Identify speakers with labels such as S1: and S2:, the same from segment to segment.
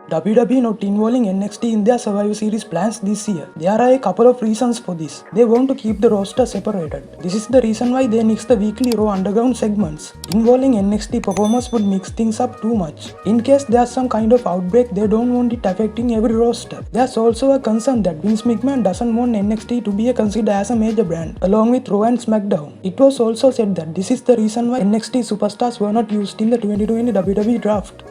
S1: WWE not involving NXT in their Survivor Series plans this year. There are a couple of reasons for this. They want to keep the roster separated. This is the reason why they nix the weekly Raw Underground segments. Involving NXT performers would mix things up too much. In case there's some kind of outbreak, they don't want it affecting every roster. There's also a concern that Vince McMahon doesn't want NXT to be considered as a major brand, along with Raw and SmackDown. It was also said that this is the reason why NXT superstars were not used in the 2020 WWE draft.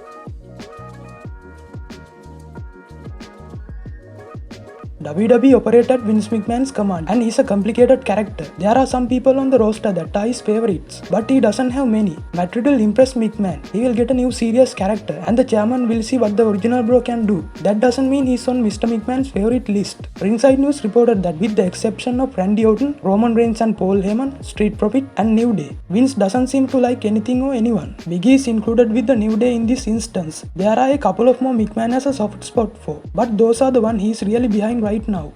S1: WWE operated at Vince McMahon's command and he's a complicated character. There are some people on the roster that are his favorites, but he doesn't have many. Matt Riddle impressed McMahon. He will get a new serious character and the chairman will see what the original bro can do. That doesn't mean he's on Mr. McMahon's favorite list. Ringside News reported that with the exception of Randy Orton, Roman Reigns and Paul Heyman, Street Profit and New Day, Vince doesn't seem to like anything or anyone. Big E is included with the New Day in this instance. There are a couple of more McMahon has a soft spot for, but those are the one he's really behind right now.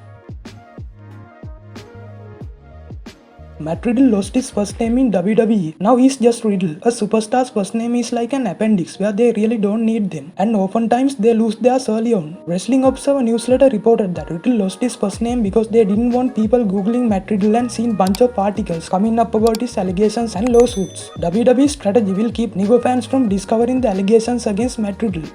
S1: Matt Riddle lost his first name in WWE. Now he's just Riddle. A superstar's first name is like an appendix where they really don't need them, and oftentimes they lose theirs early on. Wrestling Observer newsletter reported that Riddle lost his first name because they didn't want people googling Matt Riddle and seeing bunch of articles coming up about his allegations and lawsuits. WWE's strategy will keep nego fans from discovering the allegations against Matt Riddle.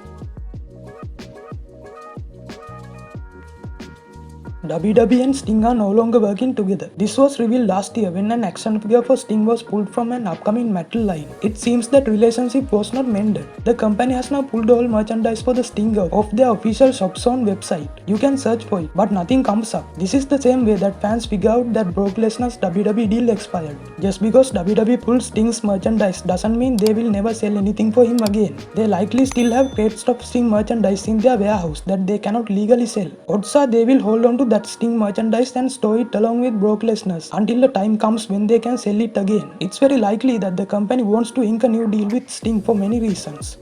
S1: WWE and Sting are no longer working together. This was revealed last year when an action figure for Sting was pulled from an upcoming metal line. It seems that relationship was not mended. The company has now pulled all merchandise for the Sting out of their official shop's own website. You can search for it, but nothing comes up. This is the same way that fans figure out that Brock Lesnar's WWE deal expired. Just because WWE pulls Sting's merchandise doesn't mean they will never sell anything for him again. They likely still have crates of Sting merchandise in their warehouse that they cannot legally sell. Odds are they will hold on to that Sting merchandise and store it along with Brock Lesnar's until the time comes when they can sell it again. It's very likely that the company wants to ink a new deal with Sting for many reasons.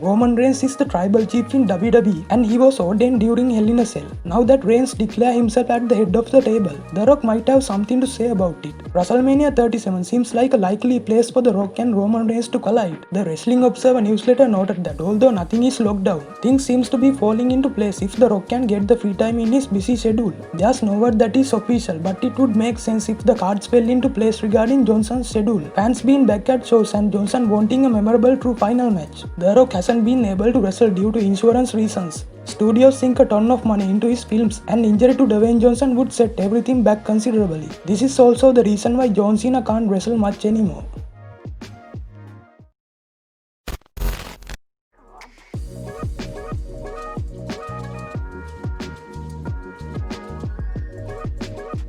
S1: Roman Reigns is the tribal chief in WWE and he was ordained during Hell in a Cell. Now that Reigns declared himself at the head of the table, The Rock might have something to say about it. WrestleMania 37 seems like a likely place for The Rock and Roman Reigns to collide. The Wrestling Observer newsletter noted that although nothing is locked down, things seems to be falling into place if The Rock can get the free time in his busy schedule. There's no word that is official, but it would make sense if the cards fell into place regarding Johnson's schedule. Fans being back at shows and Johnson wanting a memorable true final match. The Rock hasn't been able to wrestle due to insurance reasons. Studios sink a ton of money into his films and injury to Dwayne Johnson would set everything back considerably. This is also the reason why John Cena can't wrestle much anymore.